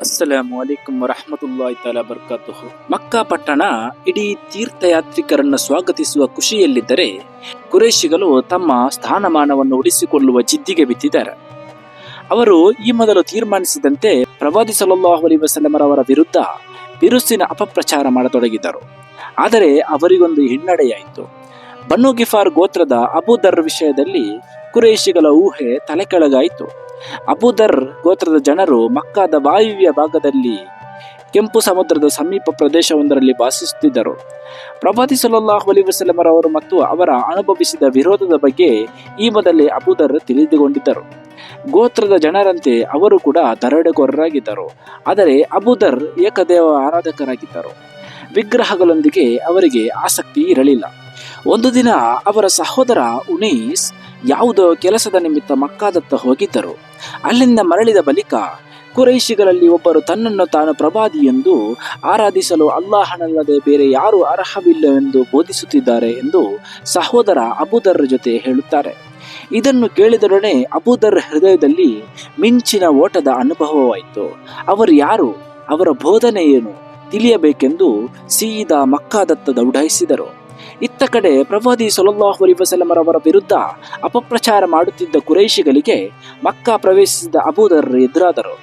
ಅಸ್ಸಲಾಮು ಅಲೈಕುಂ ವರಹಮತುಲ್ಲಾಹಿ ತಆಲಾ ಬರ್ಕಾತುಹು. ಮಕ್ಕಾ ಪಟ್ಟಣ ಇಡೀ ತೀರ್ಥಯಾತ್ರಿಕರನ್ನು ಸ್ವಾಗತಿಸುವ ಖುಷಿಯಲ್ಲಿದ್ದರೆ, ಕುರೈಶಿಗಳು ತಮ್ಮ ಸ್ಥಾನಮಾನವನ್ನು ಉಳಿಸಿಕೊಳ್ಳುವ ಜಿದ್ದಿಗೆ ಬಿದ್ದಿದ್ದಾರೆ. ಅವರು ಈ ಮೊದಲು ತೀರ್ಮಾನಿಸಿದಂತೆ ಪ್ರವಾದಿ ಸಲ್ಲಲ್ಲಾಹು ಅಲೈಹಿ ವಸಲ್ಲಮರವರ ವಿರುದ್ಧ ಬಿರುಸಿನ ಅಪಪ್ರಚಾರ ಮಾಡತೊಡಗಿದರು. ಆದರೆ ಅವರಿಗೊಂದು ಹಿನ್ನಡೆಯಾಯಿತು. ಬನ್ನು ಗಿಫಾರ್ ಗೋತ್ರದ ಅಬೂದರ್ ವಿಷಯದಲ್ಲಿ ಕುರೈಶಿಗಳ ಊಹೆ ತಲೆಕೆಳಗಾಯಿತು. ಅಬೂದರ್ ಗೋತ್ರದ ಜನರು ಮಕ್ಕಾದ ವಾಯುವ್ಯ ಭಾಗದಲ್ಲಿ ಕೆಂಪು ಸಮುದ್ರದ ಸಮೀಪ ಪ್ರದೇಶವೊಂದರಲ್ಲಿ ವಾಸಿಸುತ್ತಿದ್ದರು. ಪ್ರವಾದಿ ಸಲ್ಲಲ್ಲಾಹು ಅಲೈಹಿ ವಸಲ್ಲಮರವರು ಮತ್ತು ಅವರ ಅನುಭವಿಸಿದ ವಿರೋಧದ ಬಗ್ಗೆ ಈ ಮೊದಲೇ ಅಬೂದರ್ ತಿಳಿದುಕೊಂಡಿದ್ದರು. ಗೋತ್ರದ ಜನರಂತೆ ಅವರು ಕೂಡ ದರೋಡೆಕೋರರಾಗಿದ್ದರು. ಆದರೆ ಅಬೂದರ್ ಏಕದೇವ ಆರಾಧಕರಾಗಿದ್ದರು. ವಿಗ್ರಹಗಳೊಂದಿಗೆ ಅವರಿಗೆ ಆಸಕ್ತಿ ಇರಲಿಲ್ಲ. ಒಂದು ದಿನ ಅವರ ಸಹೋದರ ಉನೈಸ್ ಯಾವುದೋ ಕೆಲಸದ ನಿಮಿತ್ತ ಮಕ್ಕಾದತ್ತ ಹೋಗಿದ್ದರು. ಅಲ್ಲಿಂದ ಮರಳಿದ ಬಳಿಕ ಕುರೈಶಿಗಳಲ್ಲಿ ಒಬ್ಬರು ತನ್ನನ್ನು ತಾನು ಪ್ರವಾದಿ ಎಂದು ಆರಾಧಿಸಲು ಅಲ್ಲಾಹನಲ್ಲದೆ ಬೇರೆ ಯಾರೂ ಅರ್ಹವಿಲ್ಲವೆಂದು ಬೋಧಿಸುತ್ತಿದ್ದಾರೆ ಎಂದು ಸಹೋದರ ಅಬೂದರ್ ಜೊತೆ ಹೇಳುತ್ತಾರೆ. ಇದನ್ನು ಕೇಳಿದೊಡನೆ ಅಬೂದರ್ ಹೃದಯದಲ್ಲಿ ಮಿಂಚಿನ ಓಟದ ಅನುಭವವಾಯಿತು. ಅವರು ಯಾರು, ಅವರ ಬೋಧನೆ ಏನು ತಿಳಿಯಬೇಕೆಂದು ಸೀದಾ ಮಕ್ಕಾದತ್ತ ದೌಡಾಯಿಸಿದರು. ಇತ್ತ ಕಡೆ ಪ್ರವಾದಿ ಸಲ್ಲಲ್ಲಾಹು ಅಲೈಹಿ ವಸಲ್ಲಮರವರ ವಿರುದ್ಧ ಅಪಪ್ರಚಾರ ಮಾಡುತ್ತಿದ್ದ ಕುರೈಶಿಗಳಿಗೆ ಮಕ್ಕಾ ಪ್ರವೇಶಿಸಿದ ಅಬೂದರ್ ಎದುರಾದರು.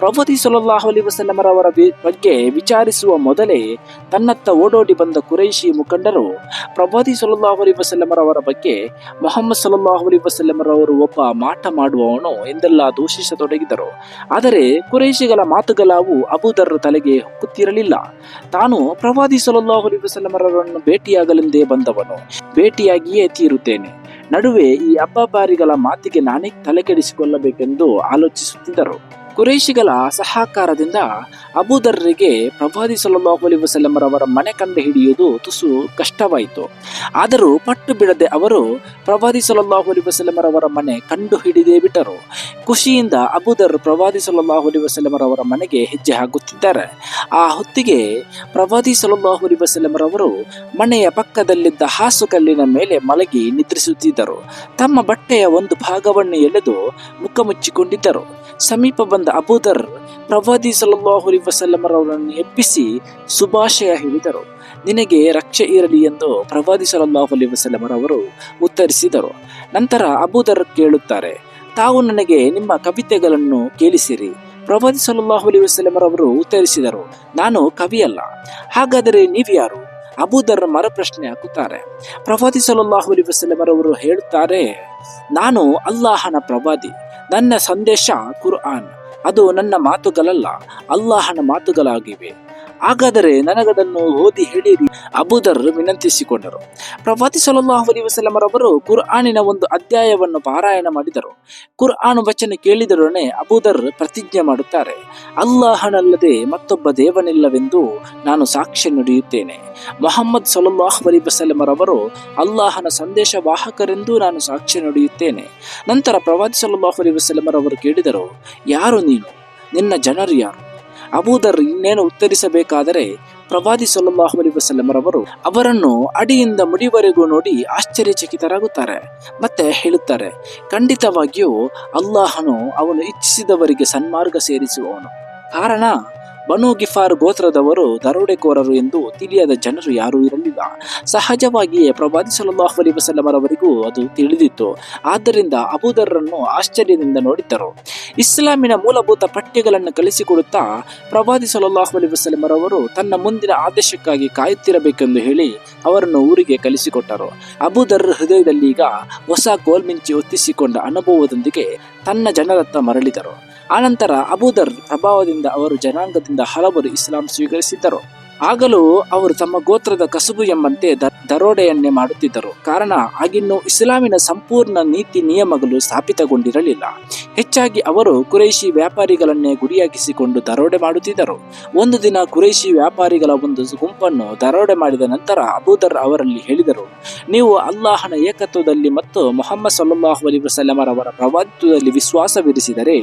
ಪ್ರವಾದಿ ಸಲ್ಲಲ್ಲಾಹು ಅಲೈಹಿ ವಸಲ್ಲಮರವರ ಬಗ್ಗೆ ವಿಚಾರಿಸುವ ಮೊದಲೇ ತನ್ನತ್ತ ಓಡೋಡಿ ಬಂದ ಕುರೈಶಿ ಮುಖಂಡರು ಪ್ರವಾದಿ ಸಲ್ಲಲ್ಲಾಹು ಅಲೈಹಿ ವಸಲ್ಲಮರವರ ಬಗ್ಗೆ ಮೊಹಮ್ಮದ್ ಸಲ್ಲಲ್ಲಾಹು ಅಲೈಹಿ ವಸಲ್ಲಮರವರು ಒಬ್ಬ ಮಾಟ ಮಾಡುವವನು ಎಂದೆಲ್ಲ ದೂಷಿಸತೊಡಗಿದರು. ಆದರೆ ಕುರೈಶಿಗಳ ಮಾತುಗಳವು ಅಬೂದರ್ ತಲೆಗೆ ಹೊಕ್ಕುತ್ತಿರಲಿಲ್ಲ. ತಾನು ಪ್ರವಾದಿ ಸಲ್ಲಲ್ಲಾಹು ಅಲೈಹಿ ವಸಲ್ಲಮರವರನ್ನು ಭೇಟಿಯಾಗಲೆಂದೇ ಬಂದವನು, ಭೇಟಿಯಾಗಿಯೇ ತೀರುತ್ತೇನೆ. ನಡುವೆ ಈ ಅಬ್ಬಾಬಾರಿಗಳ ಮಾತಿಗೆ ನಾನೇ ತಲೆಕೆಡಿಸಿಕೊಳ್ಳಬೇಕೆಂದು ಆಲೋಚಿಸುತ್ತಿದ್ದರು. ಕುರೈಶಿಗಳ ಸಹಕಾರದಿಂದ ಅಬೂದರ್ರಿಗೆ ಪ್ರವಾದಿ ಸಲ್ಲಲ್ಲಾಹು ಅಲೈಹಿ ವಸಲ್ಲಮರವರ ಮನೆ ಕಂಡು ಹಿಡಿಯುವುದು ತುಸು ಕಷ್ಟವಾಯಿತು. ಆದರೂ ಪಟ್ಟು ಬಿಡದೆ ಅವರು ಪ್ರವಾದಿ ಸಲ್ಲಲ್ಲಾಹು ಅಲೈಹಿ ವಸಲ್ಲಮರವರ ಮನೆ ಕಂಡು ಹಿಡಿದೇ ಬಿಟ್ಟರು. ಖುಷಿಯಿಂದ ಅಬೂದರ್ ಪ್ರವಾದಿ ಸಲ್ಲಲ್ಲಾಹು ಅಲೈಹಿ ವಸಲ್ಲಮರವರ ಮನೆಗೆ ಹೆಜ್ಜೆ ಹಾಕುತ್ತಿದ್ದಾರೆ. ಆ ಹೊತ್ತಿಗೆ ಪ್ರವಾದಿ ಸಲ್ಲಲ್ಲಾಹು ಅಲೈಹಿ ವಸಲ್ಲಮರವರು ಮನೆಯ ಪಕ್ಕದಲ್ಲಿದ್ದ ಹಾಸುಕಲ್ಲಿನ ಮೇಲೆ ಮಲಗಿ ನಿದ್ರಿಸುತ್ತಿದ್ದರು. ತಮ್ಮ ಬಟ್ಟೆಯ ಒಂದು ಭಾಗವನ್ನು ಎಳೆದು ಮುಖ ಮುಚ್ಚಿಕೊಂಡಿದ್ದರು. ಸಮೀಪ ಬಂದ ಅಬೂದರ್ ಪ್ರವಾದಿ ಸಲ್ಲಲ್ಲಾಹು ಅಲೈಹಿ ವಸಲ್ಲಮರವರನ್ನು ಎಬ್ಬಿಸಿ ಶುಭಾಶಯ ಹೇಳಿದರು. ನಿನಗೆ ರಕ್ಷೆ ಇರಲಿ ಎಂದು ಪ್ರವಾದಿ ಸಲ್ಲಲ್ಲಾಹು ಅಲೈಹಿ ವಸಲ್ಲಮರವರು ಉತ್ತರಿಸಿದರು. ನಂತರ ಅಬೂದರ್ ಕೇಳುತ್ತಾರೆ, ತಾವು ನನಗೆ ನಿಮ್ಮ ಕವಿತೆಗಳನ್ನು ಕೇಳಿಸಿರಿ. ಪ್ರವಾದಿ ಸಲ್ಲಲ್ಲಾಹು ಅಲೈಹಿ ವಸಲ್ಲಮರವರು ಉತ್ತರಿಸಿದರು, ನಾನು ಕವಿಯಲ್ಲ. ಹಾಗಾದರೆ ನೀವ್ಯಾರು? ಅಬೂದರ್ ಮರುಪ್ರಶ್ನೆ ಹಾಕುತ್ತಾರೆ. ಪ್ರವಾದಿ ಸಲ್ಲಲ್ಲಾಹು ಅಲೈಹಿ ವಸಲ್ಲಮರವರು ಹೇಳುತ್ತಾರೆ, ನಾನು ಅಲ್ಲಾಹನ ಪ್ರವಾದಿ. ನನ್ನ ಸಂದೇಶ ಕುರ್ಆನ್. ಅದು ನನ್ನ ಮಾತುಗಳಲ್ಲ, ಅಲ್ಲಾಹನ ಮಾತುಗಳಾಗಿವೆ. ಹಾಗಾದರೆ ನನಗದನ್ನು ಓದಿ ಹೇಳಿರಿ. ಅಬೂದರ್ ವಿನಂತಿಸಿಕೊಂಡರು. ಪ್ರವಾದಿ ಸಲ್ಲಲ್ಲಾಹು ಅಲೈಹಿ ವಸಲ್ಲಮರವರು ಕುರ್ಆನಿನ ಒಂದು ಅಧ್ಯಾಯವನ್ನು ಪಾರಾಯಣ ಮಾಡಿದರು. ಕುರ್ಆನ್ ವಚನ ಕೇಳಿದೊಡನೆ ಅಬೂದರ್ ಪ್ರತಿಜ್ಞೆ ಮಾಡುತ್ತಾರೆ, ಅಲ್ಲಾಹನಲ್ಲದೆ ಮತ್ತೊಬ್ಬ ದೇವನಿಲ್ಲವೆಂದು ನಾನು ಸಾಕ್ಷ್ಯ ನುಡಿಯುತ್ತೇನೆ. ಮೊಹಮ್ಮದ್ ಸಲ್ಲಲ್ಲಾಹು ಅಲೈಹಿ ವಸಲ್ಲಮರವರು ಅಲ್ಲಾಹನ ಸಂದೇಶ ವಾಹಕರೆಂದು ನಾನು ಸಾಕ್ಷ್ಯ ನುಡಿಯುತ್ತೇನೆ. ನಂತರ ಪ್ರವಾದಿ ಸಲ್ಲಲ್ಲಾಹು ಅಲೈಹಿ ವಸಲ್ಲಮರವರು ಕೇಳಿದರು, ಯಾರು ನೀನು? ನಿನ್ನ ಜನರು ಯಾರು? ಅಬೂದರ್ ಇನ್ನೇನು ಉತ್ತರಿಸಬೇಕಾದರೆ ಪ್ರವಾದಿ ಸಲ್ಲಲ್ಲಾಹು ಅಲೈಹಿ ವಸಲ್ಲಮರವರು ಅವರನ್ನು ಅಡಿಯಿಂದ ಮುಡಿವರೆಗೂ ನೋಡಿ ಆಶ್ಚರ್ಯಚಕಿತರಾಗುತ್ತಾರೆ. ಮತ್ತೆ ಹೇಳುತ್ತಾರೆ, ಖಂಡಿತವಾಗಿಯೂ ಅಲ್ಲಾಹನು ಅವನು ಇಚ್ಛಿಸಿದವರಿಗೆ ಸನ್ಮಾರ್ಗ ಸೇರಿಸುವವನು. ಕಾರಣ ಬನು ಗಿಫಾರ್ ಗೋತ್ರದವರು ದರೋಡೆಕೋರರು ಎಂದು ತಿಳಿಯದ ಜನರು ಯಾರೂ ಇರಲಿಲ್ಲ. ಸಹಜವಾಗಿಯೇ ಪ್ರವಾದಿ ಸಲ್ಲಲ್ಲಾಹು ಅಲೈಹಿ ವಸಲ್ಲಮರವರಿಗೂ ಅದು ತಿಳಿದಿತ್ತು. ಆದ್ದರಿಂದ ಅಬೂದರ್ರನ್ನು ಆಶ್ಚರ್ಯದಿಂದ ನೋಡಿದ್ದರು. ಇಸ್ಲಾಮಿನ ಮೂಲಭೂತ ಪಠ್ಯಗಳನ್ನು ಕಲಿಸಿಕೊಡುತ್ತಾ ಪ್ರವಾದಿ ಸಲ್ಲಲ್ಲಾಹು ಅಲೈಹಿ ವಸಲ್ಲಮರವರು ತನ್ನ ಮುಂದಿನ ಆದೇಶಕ್ಕಾಗಿ ಕಾಯುತ್ತಿರಬೇಕೆಂದು ಹೇಳಿ ಅವರನ್ನು ಊರಿಗೆ ಕಲಿಸಿಕೊಟ್ಟರು. ಅಬೂದರ್ ಹೃದಯದಲ್ಲಿ ಈಗ ಹೊಸ ಕೋಲ್ಮಿಂಚಿ ಹೊತ್ತಿಸಿಕೊಂಡ ಅನುಭವದೊಂದಿಗೆ ತನ್ನ ಜನರತ್ತ ಮರಳಿದರು. ಆನಂತರ ಅಬೂದರ್ ಪ್ರಭಾವದಿಂದ ಅವರು ಜನಾಂಗದಿಂದ ಹಲವರು ಇಸ್ಲಾಂ ಸ್ವೀಕರಿಸಿದ್ದರು. ಆಗಲೂ ಅವರು ತಮ್ಮ ಗೋತ್ರದ ಕಸುಬು ಎಂಬಂತೆ ದರೋಡೆಯನ್ನೇ ಮಾಡುತ್ತಿದ್ದರು. ಕಾರಣ ಆಗಿನ್ನೂ ಇಸ್ಲಾಮಿನ ಸಂಪೂರ್ಣ ನೀತಿ ನಿಯಮಗಳು ಸ್ಥಾಪಿತಗೊಂಡಿರಲಿಲ್ಲ. ಹೆಚ್ಚಾಗಿ ಅವರು ಕುರೈಶಿ ವ್ಯಾಪಾರಿಗಳನ್ನೇ ಗುರಿಯಾಗಿಸಿಕೊಂಡು ದರೋಡೆ ಮಾಡುತ್ತಿದ್ದರು. ಒಂದು ದಿನ ಕುರೈಶಿ ವ್ಯಾಪಾರಿಗಳ ಒಂದು ಗುಂಪನ್ನು ದರೋಡೆ ಮಾಡಿದ ನಂತರ ಅಬೂದರ್ ಅವರಲ್ಲಿ ಹೇಳಿದರು, ನೀವು ಅಲ್ಲಾಹನ ಏಕತ್ವದಲ್ಲಿ ಮತ್ತು ಮೊಹಮ್ಮದ್ ಸಲ್ಲಲ್ಲಾಹು ಅಲೈಹಿ ವಸಲ್ಲಮರವರ ಪ್ರವಾದಿತ್ವದಲ್ಲಿ ವಿಶ್ವಾಸವಿರಿಸಿದರೆ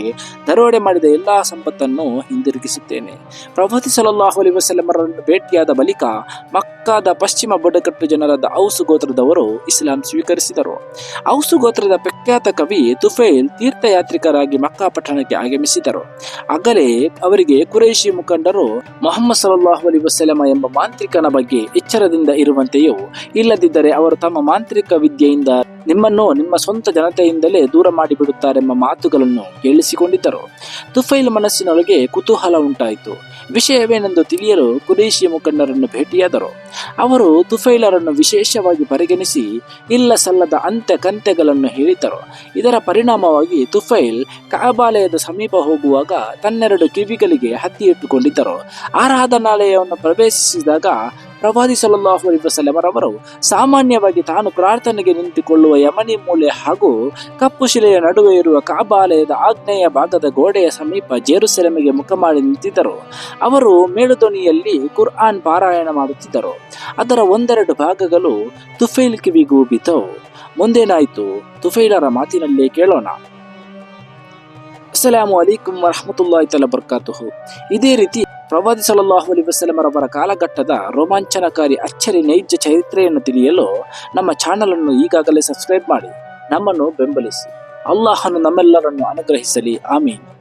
ದರೋಡೆ ಮಾಡಿದ ಎಲ್ಲಾ ಸಂಪತ್ತನ್ನು ಹಿಂದಿರುಗಿಸುತ್ತೇನೆ. ಪ್ರವಾದಿ ಸಲ್ಲಲ್ಲಾಹು ಅಲೈಹಿ ವಸಲ್ಲಮರನ್ನು ಭೇಟಿಯಾದ ಬಳಿಕ ಮಕ್ಕಾದ ಪಶ್ಚಿಮ ಬುಡಕಟ್ಟು ಜನರಾದ ಔಸ್ ಗೋತ್ರದವರು ಇಸ್ಲಾಂ ಸ್ವೀಕರಿಸಿದರು. ಔಸ್ ಗೋತ್ರದ ಪ್ರಖ್ಯಾತ ಕವಿ ತುಫೈಲ್ ತೀರ್ಥಯಾತ್ರಿಕರಾಗಿ ಮಕ್ಕಾ ಪಟ್ಟಣಕ್ಕೆ ಆಗಮಿಸಿದರು. ಆಗಲೇ ಅವರಿಗೆ ಕುರೈಶಿ ಮುಖಂಡರು ಮೊಹಮ್ಮದ್ ಸಲ್ಲಲ್ಲಾಹು ಅಲೈಹಿ ವಸಲ್ಲಮ ಎಂಬ ಮಾಂತ್ರಿಕನ ಬಗ್ಗೆ ಎಚ್ಚರದಿಂದ ಇರುವಂತೆಯೂ, ಇಲ್ಲದಿದ್ದರೆ ಅವರು ತಮ್ಮ ಮಾಂತ್ರಿಕ ವಿದ್ಯೆಯಿಂದ ನಿಮ್ಮನ್ನು ನಿಮ್ಮ ಸ್ವಂತ ಜನತೆಯಿಂದಲೇ ದೂರ ಮಾಡಿಬಿಡುತ್ತಾರೆಂಬ ಮಾತುಗಳನ್ನು ಕೇಳಿಸಿಕೊಂಡಿದ್ದರು. ತುಫೈಲ್ ಮನಸ್ಸಿನೊಳಗೆ ಕುತೂಹಲ ಉಂಟಾಯಿತು. ವಿಷಯವೇನೆಂದು ತಿಳಿಯಲು ಕುರೈಶಿ ಮುಖಂಡರನ್ನು ಭೇಟಿಯಾದರು. ಅವರು ತುಫೈಲರನ್ನು ವಿಶೇಷವಾಗಿ ಪರಿಗಣಿಸಿ ಇಲ್ಲ ಸಲ್ಲದ ಅಂತ್ಯ ಕಂತೆಗಳನ್ನು ಹೇಳಿದ್ದರು. ಇದರ ಪರಿಣಾಮವಾಗಿ ತುಫೈಲ್ ಕಅಬಾಲಯದ ಸಮೀಪ ಹೋಗುವಾಗ ತನ್ನೆರಡು ಕಿವಿಗಳಿಗೆ ಹತ್ತಿ ಇಟ್ಟುಕೊಂಡಿದ್ದರು. ಆರಾಧನಾಲಯವನ್ನು ಪ್ರವೇಶಿಸಿದಾಗ ಪ್ರವಾದಿ ಸಲ್ಲಲ್ಲಾಹು ಅಲೈಹಿ ವಸಲ್ಲಂ ರವರು ಸಾಮಾನ್ಯವಾಗಿ ತಾನು ಪ್ರಾರ್ಥನೆಗೆ ನಿಂತುಕೊಳ್ಳುವ ಯಮನಿ ಮೂಲೆ ಹಾಗೂ ಕಪ್ಪು ಶಿಲೆಯ ನಡುವೆ ಇರುವ ಕಅಬಾಲಯದ ಆಗ್ನೇಯ ಭಾಗದ ಗೋಡೆಯ ಸಮೀಪ ಜೆರುಸಲೆಮಿಗೆ ಮುಖ ಮಾಡಿ ನಿಂತಿದ್ದರು. ಅವರು ಮೇಲುಧ್ವನಿಯಲ್ಲಿ ಕುರ್ಆನ್ ಪಾರಾಯಣ ಮಾಡುತ್ತಿದ್ದರು. ಅದರ ಒಂದೆರಡು ಭಾಗಗಳು ತುಫೈಲ್ ಕಿವಿಗೂ ಬಿದ್ದವು. ಮುಂದೇನಾಯಿತು ತುಫೈಲರ ಮಾತಿನಲ್ಲೇ ಕೇಳೋಣ. ಅಸ್ಸಲಾಮು ಅಲೈಕುಂ ವರಹಮತುಲ್ಲಾಹಿ ತಆಲಾ ಬರ್ಕಾತುಹು. ಇದೇ ರೀತಿ ಪ್ರವಾದಿ ಸಲ್ಲಲ್ಲಾಹು ಅಲೈಹಿ ವಸಲ್ಲಂ ರವರ ಕಾಲಘಟ್ಟದ ರೋಮಾಂಚನಕಾರಿ ಅಚ್ಚರಿ ನೈಜ ಚರಿತ್ರೆಯನ್ನು ತಿಳಿಯಲು ನಮ್ಮ ಚಾನಲ್ ಅನ್ನು ಈಗಾಗಲೇ ಸಬ್ಸ್ಕ್ರೈಬ್ ಮಾಡಿ ನಮ್ಮನ್ನು ಬೆಂಬಲಿಸಿ. ಅಲ್ಲಾಹನು ನಮ್ಮೆಲ್ಲರನ್ನು ಅನುಗ್ರಹಿಸಲಿ. ಆಮೀನ್.